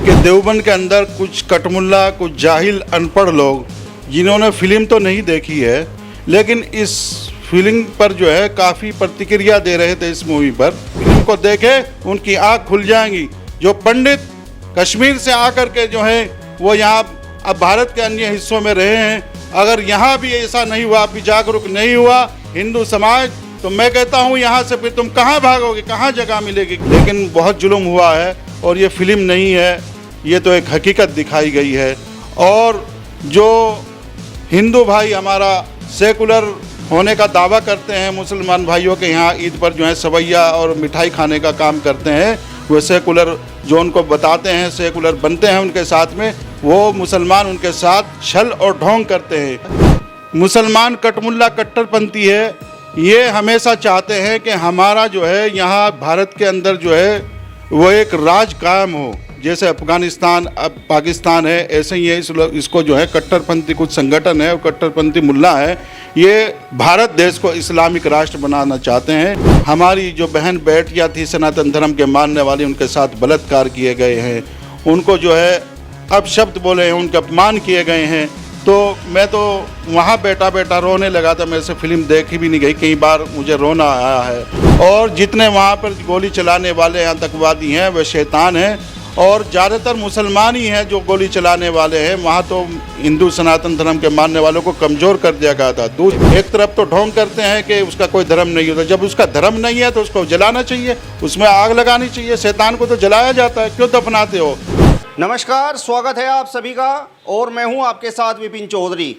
कि देवबंद के अंदर कुछ कटमुल्ला, कुछ जाहिल अनपढ़ लोग जिन्होंने फिल्म तो नहीं देखी है, लेकिन इस फिल्म पर जो है काफ़ी प्रतिक्रिया दे रहे थे। इस मूवी पर फिल्म को देखे उनकी आँख खुल जाएंगी। जो पंडित कश्मीर से आकर के जो है वो यहाँ अब भारत के अन्य हिस्सों में रहे हैं, अगर यहाँ भी ऐसा नहीं हुआ, भी जागरूक नहीं हुआ हिंदू समाज, तो मैं कहता हूँ यहाँ से फिर तुम कहाँ भागोगे, कहाँ जगह मिलेगी। लेकिन बहुत जुल्म हुआ है और ये फिल्म नहीं है, ये तो एक हकीकत दिखाई गई है। और जो हिंदू भाई हमारा सेकुलर होने का दावा करते हैं, मुसलमान भाइयों के यहाँ ईद पर जो है सवैया और मिठाई खाने का काम करते हैं, वो सेकुलर जो उनको बताते हैं, सेकुलर बनते हैं उनके साथ में, वो मुसलमान उनके साथ छल और ढोंग करते हैं। मुसलमान कटमुल्ला कट्टरपंथी है, ये हमेशा चाहते हैं कि हमारा जो है यहाँ भारत के अंदर जो है वो एक राज कायम हो। जैसे अफगानिस्तान अब पाकिस्तान है, ऐसे ही है इसको जो है कट्टरपंथी कुछ संगठन है और कट्टरपंथी मुल्ला है, ये भारत देश को इस्लामिक राष्ट्र बनाना चाहते हैं। हमारी जो बहन बेटियाँ थी सनातन धर्म के मानने वाली, उनके साथ बलात्कार किए गए हैं, उनको जो है अपशब्द बोले हैं, उनके अपमान किए गए हैं। तो मैं तो वहाँ बैठा रोने लगा था। मेरे से फिल्म देखी भी नहीं गई, कई बार मुझे रोना आया है। और जितने वहाँ पर गोली चलाने वाले आतंकवादी हैं वे शैतान हैं, और ज़्यादातर मुसलमान ही हैं जो गोली चलाने वाले हैं। वहाँ तो हिंदू सनातन धर्म के मानने वालों को कमज़ोर कर दिया गया था। एक तरफ तो ढोंग करते हैं कि उसका कोई धर्म नहीं होता, जब उसका धर्म नहीं है तो उसको जलाना चाहिए, उसमें आग लगानी चाहिए। शैतान को तो जलाया जाता है, क्यों दफनाते हो। नमस्कार, स्वागत है आप सभी का, और मैं हूं आपके साथ विपिन चौधरी।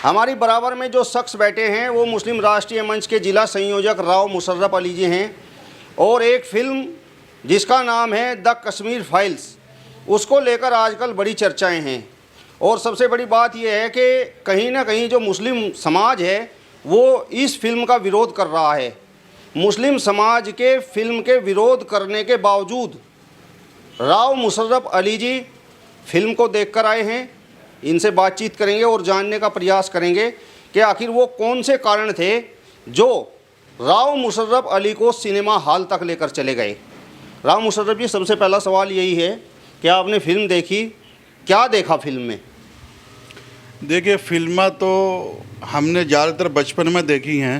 हमारी बराबर में जो शख्स बैठे हैं वो मुस्लिम राष्ट्रीय मंच के जिला संयोजक राव मुशर्रफ अली जी हैं, और एक फ़िल्म जिसका नाम है द कश्मीर फाइल्स, उसको लेकर आजकल बड़ी चर्चाएं हैं। और सबसे बड़ी बात यह है कि कहीं ना कहीं जो मुस्लिम समाज है वो इस फिल्म का विरोध कर रहा है। मुस्लिम समाज के फिल्म के विरोध करने के बावजूद राव मुशर्रफ अली जी फिल्म को देखकर आए हैं। इनसे बातचीत करेंगे और जानने का प्रयास करेंगे कि आखिर वो कौन से कारण थे जो राव मुशर्रफ अली को सिनेमा हॉल तक लेकर चले गए। राव मुशर्रफ जी, सबसे पहला सवाल यही है कि आपने फिल्म देखी, क्या देखा फिल्म में? देखिए, फिल्में तो हमने ज़्यादातर बचपन में देखी हैं,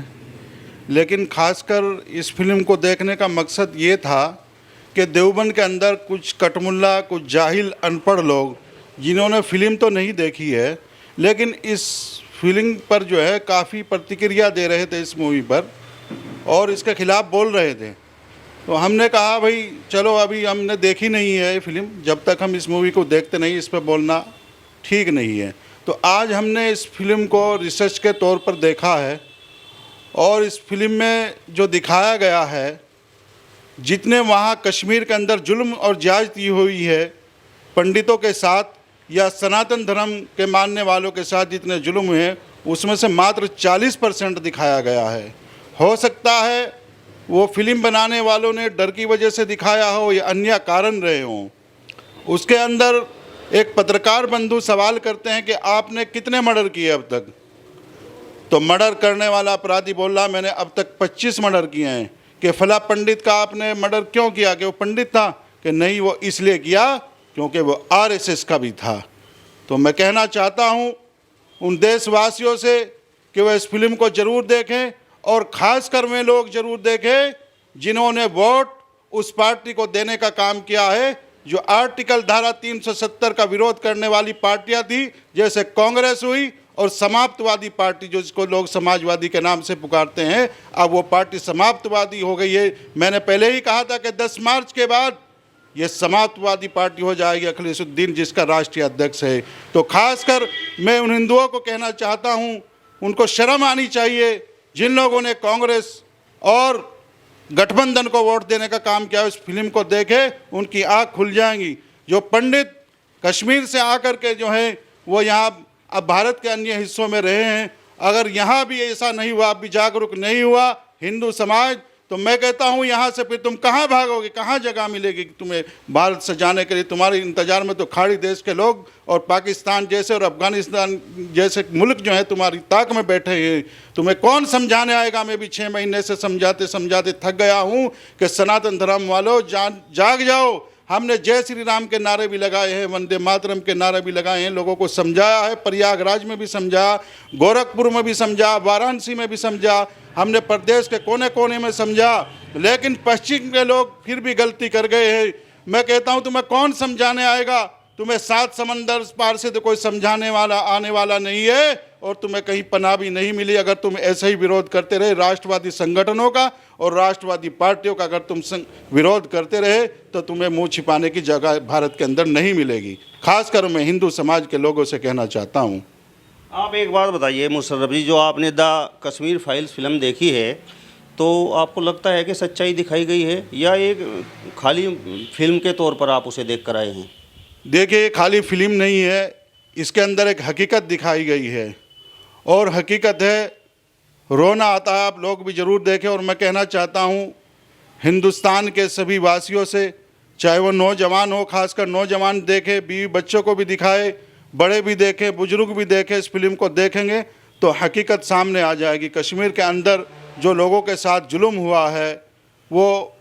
लेकिन ख़ासकर इस फिल्म को देखने का मकसद ये था कि देवबंद के अंदर कुछ कटमुल्ला, कुछ जाहिल अनपढ़ लोग जिन्होंने फिल्म तो नहीं देखी है, लेकिन इस फिल्म पर जो है काफ़ी प्रतिक्रिया दे रहे थे इस मूवी पर, और इसके ख़िलाफ़ बोल रहे थे। तो हमने कहा भाई चलो, अभी हमने देखी नहीं है ये फिल्म, जब तक हम इस मूवी को देखते नहीं इस पर बोलना ठीक नहीं है। तो आज हमने इस फिल्म को रिसर्च के तौर पर देखा है, और इस फिल्म में जो दिखाया गया है, जितने वहाँ कश्मीर के अंदर जुल्म और ज्यादती हुई है पंडितों के साथ या सनातन धर्म के मानने वालों के साथ जितने जुल्म हुए, उसमें से मात्र 40% दिखाया गया है। हो सकता है वो फिल्म बनाने वालों ने डर की वजह से दिखाया हो या अन्य कारण रहे हों। उसके अंदर एक पत्रकार बंधु सवाल करते हैं कि आपने कितने मर्डर किए अब तक, तो मर्डर करने वाला अपराधी बोल रहा मैंने अब तक 25 मर्डर किए हैं। कि फला पंडित का आपने मर्डर क्यों किया, कि वो पंडित था, कि नहीं वो इसलिए किया क्योंकि वो आरएसएस का भी था। तो मैं कहना चाहता हूँ उन देशवासियों से कि वह इस फिल्म को ज़रूर देखें, और ख़ासकर वे लोग ज़रूर देखें जिन्होंने वोट उस पार्टी को देने का काम किया है जो आर्टिकल धारा 370 का विरोध करने वाली पार्टियां थी, जैसे कांग्रेस हुई और समाप्तवादी पार्टी जो जिसको लोग समाजवादी के नाम से पुकारते हैं, अब वो पार्टी समाप्तवादी हो गई है। मैंने पहले ही कहा था कि 10 मार्च के बाद ये समाप्तवादी पार्टी हो जाएगी, अखिलेशुद्दीन जिसका राष्ट्रीय अध्यक्ष है। तो खासकर मैं उन हिंदुओं को कहना चाहता हूँ, उनको शर्म आनी चाहिए जिन लोगों ने कांग्रेस और गठबंधन को वोट देने का काम किया। इस फिल्म को देखे उनकी आँख खुल जाएंगी। जो पंडित कश्मीर से आकर के जो है वो यहाँ अब भारत के अन्य हिस्सों में रहे हैं, अगर यहाँ भी ऐसा नहीं हुआ, भी जागरूक नहीं हुआ हिंदू समाज, तो मैं कहता हूँ यहाँ से फिर तुम कहाँ भागोगे, कहाँ जगह मिलेगी तुम्हें भारत से जाने के लिए। तुम्हारे इंतजार में तो खाड़ी देश के लोग और पाकिस्तान जैसे और अफगानिस्तान जैसे मुल्क जो है तुम्हारी ताक में बैठे हैं। तुम्हें कौन समझाने आएगा। मैं भी 6 महीने से समझाते समझाते थक गया हूँ कि सनातन धर्म वालों जाग जाओ, हमने जय श्री राम के नारे भी लगाए हैं, वंदे मातरम के नारे भी लगाए हैं, लोगों को समझाया है, प्रयागराज में भी समझाया, गोरखपुर में भी समझा, वाराणसी में भी समझा, हमने प्रदेश के कोने कोने में समझा, लेकिन पश्चिम के लोग फिर भी गलती कर गए हैं। मैं कहता हूं तुम्हें कौन समझाने आएगा? तुम्हें 7 समंदर पार से तो कोई समझाने वाला आने वाला नहीं है, और तुम्हें कहीं पनाह भी नहीं मिली अगर तुम ऐसे ही विरोध करते रहे। राष्ट्रवादी संगठनों का और राष्ट्रवादी पार्टियों का अगर तुम विरोध करते रहे तो तुम्हें मुंह छिपाने की जगह भारत के अंदर नहीं मिलेगी। खासकर मैं हिंदू समाज के लोगों से कहना चाहता हूँ। आप एक बात बताइए मुशर्रफ जी, जो आपने द कश्मीर फाइल्स फिल्म देखी है, तो आपको लगता है कि सच्चाई दिखाई गई है या एक खाली फिल्म के तौर पर आप उसे देख कर आए हैं? देखिए, ये खाली फिल्म नहीं है, इसके अंदर एक हकीकत दिखाई गई है, और हकीकत है रोना आता है। आप लोग भी ज़रूर देखें। और मैं कहना चाहता हूँ हिंदुस्तान के सभी वासियों से, चाहे वो नौजवान हो, खासकर नौजवान देखें, बीवी बच्चों को भी दिखाए, बड़े भी देखें, बुजुर्ग भी देखें। इस फिल्म को देखेंगे तो हकीकत सामने आ जाएगी। कश्मीर के अंदर जो लोगों के साथ जुल्म हुआ है वो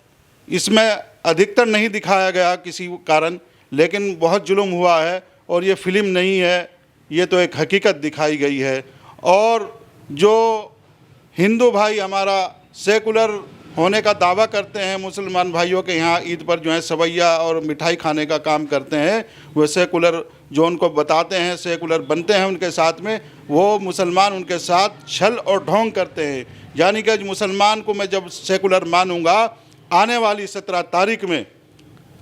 इसमें अधिकतर नहीं दिखाया गया किसी कारण, लेकिन बहुत जुल्म हुआ है, और ये फिल्म नहीं है, ये तो एक हकीकत दिखाई गई है। और जो हिंदू भाई हमारा सेकुलर होने का दावा करते हैं, मुसलमान भाइयों के यहाँ ईद पर जो है सवैया और मिठाई खाने का काम करते हैं, वो सेकुलर जो उनको बताते हैं, सेकुलर बनते हैं उनके साथ में, वो मुसलमान उनके साथ छल और ढोंग करते हैं। यानी कि मुसलमान को मैं जब सेकुलर मानूंगा, आने वाली 17 तारीख में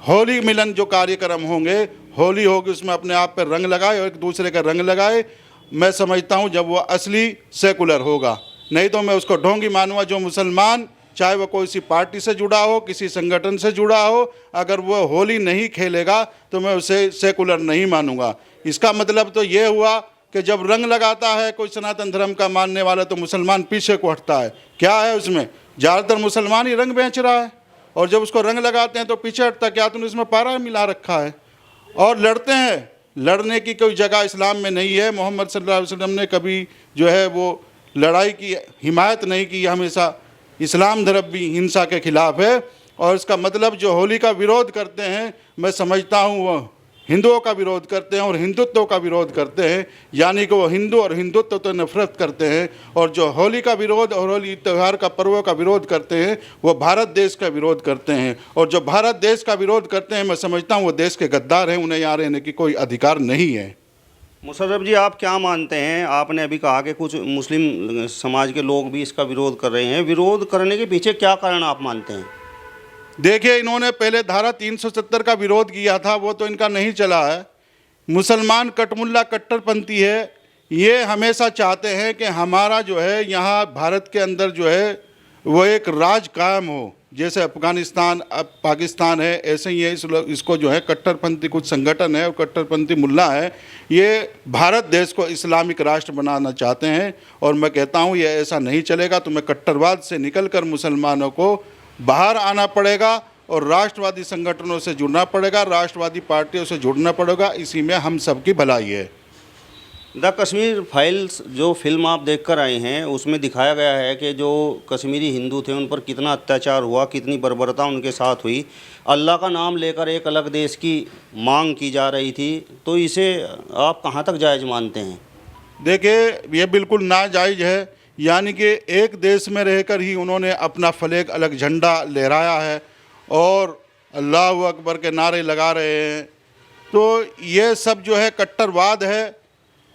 होली मिलन जो कार्यक्रम होंगे, होली होगी, उसमें अपने आप पर रंग लगाए और एक दूसरे का रंग लगाए, मैं समझता हूँ जब वो असली सेकुलर होगा। नहीं तो मैं उसको ढोंगी मानूंगा। जो मुसलमान, चाहे वो कोई सी पार्टी से जुड़ा हो, किसी संगठन से जुड़ा हो, अगर वो होली नहीं खेलेगा तो मैं उसे सेकुलर नहीं मानूंगा। इसका मतलब तो ये हुआ कि जब रंग लगाता है कोई सनातन धर्म का मानने वाला तो मुसलमान पीछे को हटता है। क्या है उसमें? ज़्यादातर मुसलमान ही रंग बेच रहा है, और जब उसको रंग लगाते हैं तो पीछे हटता। क्या तुमने इसमें पारा मिला रखा है? और लड़ते हैं। लड़ने की कोई जगह इस्लाम में नहीं है। मोहम्मद सल्लल्लाहु अलैहि वसल्लम ने कभी जो है वो लड़ाई की हिमायत नहीं की। हमेशा इस्लाम धर्म भी हिंसा के खिलाफ है, और इसका मतलब जो होली का विरोध करते हैं, मैं समझता हूँ वो हिंदुओं का विरोध करते हैं और हिंदुत्व का विरोध करते हैं। यानी कि वो हिंदू और हिंदुत्व तो नफरत करते हैं, और जो होली का विरोध और होली त्यौहार का पर्वों का विरोध करते हैं वो भारत देश का विरोध करते हैं। और जो भारत देश का विरोध करते हैं, मैं समझता हूँ वो देश के गद्दार हैं, उन्हें यहाँ रहने की कोई अधिकार नहीं है। मुशर्रफ जी, आप क्या मानते हैं? आपने अभी कहा कि कुछ मुस्लिम समाज के लोग भी इसका विरोध कर रहे हैं। विरोध करने के पीछे क्या कारण आप मानते हैं? देखिए, इन्होंने पहले धारा 370 का विरोध किया था, वो तो इनका नहीं चला है। मुसलमान कटमुल्ला कट्टरपंथी है, ये हमेशा चाहते हैं कि हमारा जो है यहाँ भारत के अंदर जो है वो एक राज कायम हो। जैसे अफ़गानिस्तान अब पाकिस्तान है, ऐसे ही है। इसको जो है कट्टरपंथी कुछ संगठन है और कट्टरपंथी मुल्ला है, ये भारत देश को इस्लामिक राष्ट्र बनाना चाहते हैं। और मैं कहता हूँ ये ऐसा नहीं चलेगा। तुम्हें कट्टरवाद से निकलकर मुसलमानों को बाहर आना पड़ेगा और राष्ट्रवादी संगठनों से जुड़ना पड़ेगा, राष्ट्रवादी पार्टियों से जुड़ना पड़ेगा। इसी में हम सबकी भलाई है। द कश्मीर फाइल्स जो फिल्म आप देख कर आए हैं, उसमें दिखाया गया है कि जो कश्मीरी हिंदू थे उन पर कितना अत्याचार हुआ, कितनी बर्बरता उनके साथ हुई। अल्लाह का नाम लेकर एक अलग देश की मांग की जा रही थी, तो इसे आप कहाँ तक जायज़ मानते हैं? देखिए, ये बिल्कुल नाजायज़ है। यानी कि एक देश में रहकर ही उन्होंने अपना फ्लैग अलग झंडा लहराया है और अल्लाह अकबर के नारे लगा रहे हैं। तो ये सब जो है कट्टरवाद है।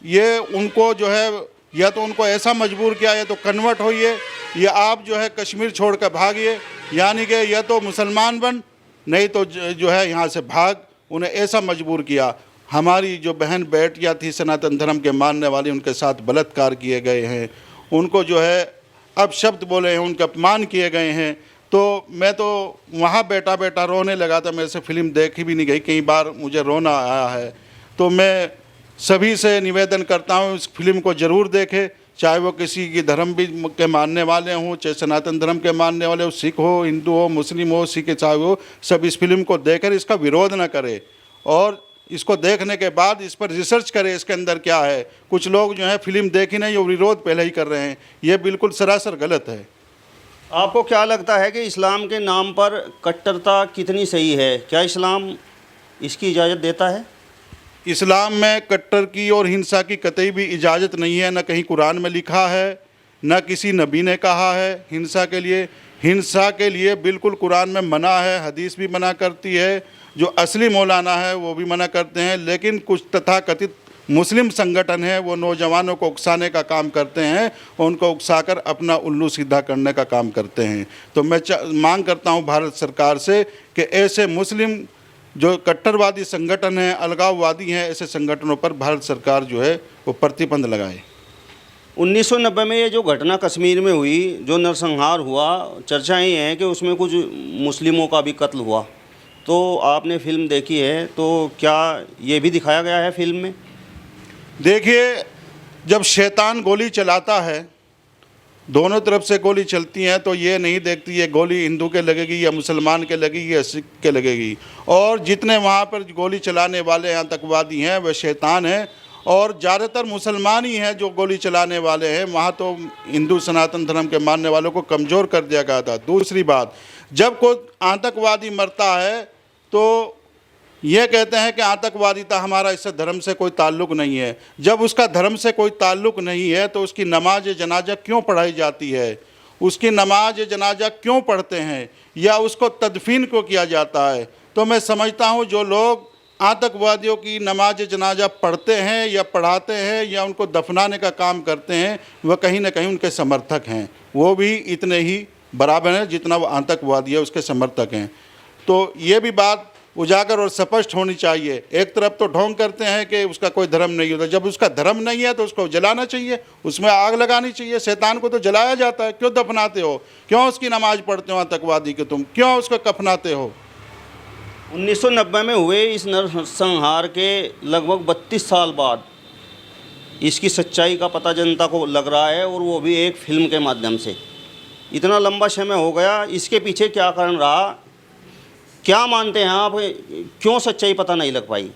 ये उनको जो है या तो उनको ऐसा मजबूर किया, या तो कन्वर्ट होइए, या आप जो है कश्मीर छोड़ कर भागिए। यानी कि या तो मुसलमान बन, नहीं तो जो है यहाँ से भाग। उन्हें ऐसा मजबूर किया। हमारी जो बहन बेटियाँ थी सनातन धर्म के मानने वाली, उनके साथ बलात्कार किए गए हैं, उनको जो है अपशब्द बोले हैं, उनके अपमान किए गए हैं। तो मैं तो वहाँ बैठा बैठा रोने लगा था। मेरे से फिल्म देखी भी नहीं गई, कई बार मुझे रोना आया है। तो मैं सभी से निवेदन करता हूँ इस फिल्म को ज़रूर देखें, चाहे वो किसी की धर्म भी के मानने वाले हों, चाहे सनातन धर्म के मानने वाले हो, सिख हो, हिंदू हो, मुस्लिम हो, सिख ईसाई हो, सब इस फिल्म को देखकर इसका विरोध न करें, और इसको देखने के बाद इस पर रिसर्च करें इसके अंदर क्या है। कुछ लोग जो है फिल्म देखी नहीं और विरोध पहले ही कर रहे हैं, ये बिल्कुल सरासर गलत है। आपको क्या लगता है कि इस्लाम के नाम पर कट्टरता कितनी सही है? क्या इस्लाम इसकी इजाज़त देता है? इस्लाम में कट्टर की और हिंसा की कतई भी इजाज़त नहीं है, न कहीं कुरान में लिखा है, न किसी नबी ने कहा है हिंसा के लिए बिल्कुल कुरान में मना है, हदीस भी मना करती है, जो असली मौलाना है वो भी मना करते हैं। लेकिन कुछ तथाकथित मुस्लिम संगठन है वो नौजवानों को उकसाने का काम करते हैं और उनको उकसाकर अपना उल्लू सीधा करने का काम करते हैं। तो मैं मांग करता हूं भारत सरकार से कि ऐसे मुस्लिम जो कट्टरवादी संगठन हैं, अलगाववादी हैं, ऐसे संगठनों पर भारत सरकार जो है वो प्रतिबंध लगाए। 1990 में ये जो घटना कश्मीर में हुई, जो नरसंहार हुआ, चर्चाएं ये हैं कि उसमें कुछ मुस्लिमों का भी कत्ल हुआ। तो आपने फिल्म देखी है, तो क्या ये भी दिखाया गया है फिल्म में? देखिए, जब शैतान गोली चलाता है, दोनों तरफ से गोली चलती हैं, तो ये नहीं देखती है गोली हिंदू के लगेगी या मुसलमान के लगेगी या सिख के लगेगी। और जितने वहाँ पर गोली चलाने वाले आतंकवादी हैं वह शैतान हैं, और ज़्यादातर मुसलमान ही हैं जो गोली चलाने वाले हैं। वहाँ तो हिंदू सनातन धर्म के मानने वालों को कमज़ोर कर दिया गया था। दूसरी बात, जब कोई आतंकवादी मरता है तो ये कहते हैं कि आतंकवादिता हमारा इससे धर्म से कोई ताल्लुक़ नहीं है। जब उसका धर्म से कोई ताल्लुक़ नहीं है तो उसकी नमाज जनाजा क्यों पढ़ाई जाती है, उसकी नमाज जनाजा क्यों पढ़ते हैं, या उसको तदफीन क्यों किया जाता है? तो मैं समझता हूँ जो लोग आतंकवादियों की नमाज जनाजा पढ़ते हैं या पढ़ाते हैं या उनको दफनाने का काम करते हैं, वह कहीं ना कहीं उनके समर्थक हैं। वो भी इतने ही बराबर हैं जितना वो आतंकवादी है उसके समर्थक हैं। तो ये भी बात उजागर और स्पष्ट होनी चाहिए। एक तरफ तो ढोंग करते हैं कि उसका कोई धर्म नहीं होता, जब उसका धर्म नहीं है तो उसको जलाना चाहिए, उसमें आग लगानी चाहिए। शैतान को तो जलाया जाता है, क्यों दफनाते हो? क्यों उसकी नमाज पढ़ते हो आतंकवादी के तुम? क्यों उसको कफनाते हो? 1990 में हुए इस नरसंहार के लगभग 32 साल बाद इसकी सच्चाई का पता जनता को लग रहा है, और वो भी एक फिल्म के माध्यम से। इतना लंबा समय हो गया, इसके पीछे क्या कारण रहा? क्या मानते हैं आप, क्यों सच्चाई पता नहीं लग पाई?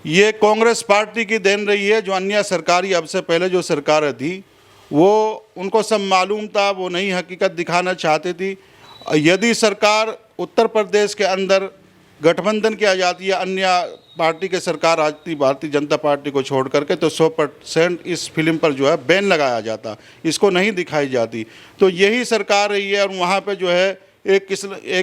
ये कांग्रेस पार्टी की देन रही है। जो अन्य सरकारी अब से पहले जो सरकार थी वो उनको सब मालूम था, वो नई हकीकत दिखाना चाहती थी। यदि सरकार उत्तर प्रदेश के अंदर गठबंधन की आ जाती है अन्य पार्टी के सरकार आती भारतीय जनता पार्टी को छोड़ करके, तो 100% इस फिल्म पर जो है बैन लगाया जाता, इसको नहीं दिखाई जाती। तो यही सरकार रही है, और वहाँ पे जो है एक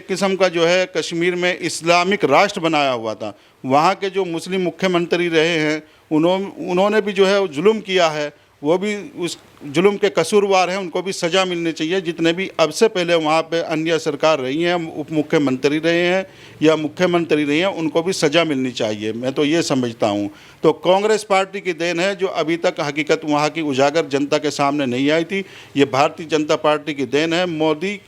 किस्म का जो है कश्मीर में इस्लामिक राष्ट्र बनाया हुआ था। वहाँ के जो मुस्लिम मुख्यमंत्री रहे हैं उन्होंने भी जो है जुल्म किया है, वो भी उस जुल्म के कसूरवार हैं, उनको भी सज़ा मिलनी चाहिए। जितने भी अब से पहले वहाँ पे अन्य सरकार रही हैं, उप मुख्यमंत्री रहे हैं या मुख्यमंत्री रही हैं, उनको भी सज़ा मिलनी चाहिए, मैं तो ये समझता हूँ। तो कांग्रेस पार्टी की देन है जो अभी तक हकीकत वहाँ की उजागर जनता के सामने नहीं आई थी। ये भारतीय जनता पार्टी की देन है, मोदी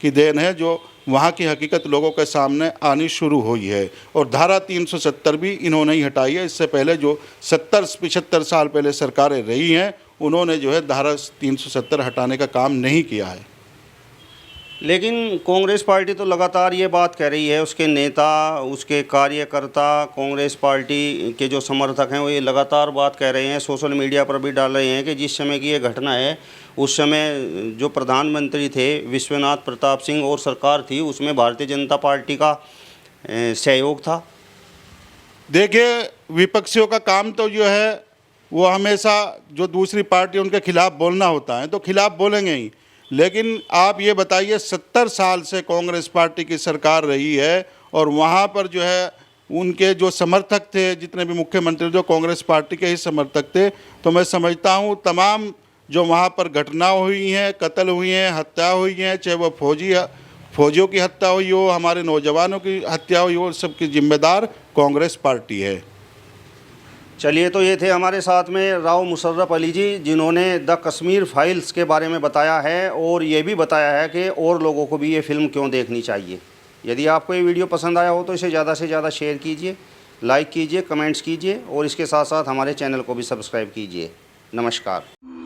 की देन है जो वहाँ की हकीकत लोगों के सामने आनी शुरू हुई है। और धारा 370 भी इन्होंने ही हटाई है। इससे पहले जो 70-75 साल पहले सरकारें रही हैं उन्होंने जो है धारा 370 हटाने का काम नहीं किया है। लेकिन कांग्रेस पार्टी तो लगातार ये बात कह रही है, उसके नेता, उसके कार्यकर्ता, कांग्रेस पार्टी के जो समर्थक हैं वो ये लगातार बात कह रहे हैं, सोशल मीडिया पर भी डाल रहे हैं कि जिस समय की ये घटना है उस समय जो प्रधानमंत्री थे विश्वनाथ प्रताप सिंह और सरकार थी उसमें भारतीय जनता पार्टी का सहयोग था। देखिए, विपक्षियों का काम तो जो है वो हमेशा जो दूसरी पार्टी उनके खिलाफ बोलना होता है, तो खिलाफ बोलेंगे ही। लेकिन आप ये बताइए 70 साल से कांग्रेस पार्टी की सरकार रही है और वहाँ पर जो है उनके जो समर्थक थे, जितने भी मुख्यमंत्री जो कांग्रेस पार्टी के ही समर्थक थे, तो मैं समझता हूँ तमाम जो वहाँ पर घटना हुई हैं, कत्ल हुई हैं, हत्या हुई हैं, चाहे वो फौजियों की हत्या हुई हो, हमारे नौजवानों की हत्या हुई हो, सबकी जिम्मेदार कांग्रेस पार्टी है। चलिए, तो ये थे हमारे साथ में राव मुशर्रफ अली जी, जिन्होंने द कश्मीर फाइल्स के बारे में बताया है और ये भी बताया है कि और लोगों को भी ये फ़िल्म क्यों देखनी चाहिए। यदि आपको ये वीडियो पसंद आया हो तो इसे ज़्यादा से ज़्यादा शेयर कीजिए, लाइक कीजिए, कमेंट्स कीजिए और इसके साथ साथ हमारे चैनल को भी सब्सक्राइब कीजिए। नमस्कार।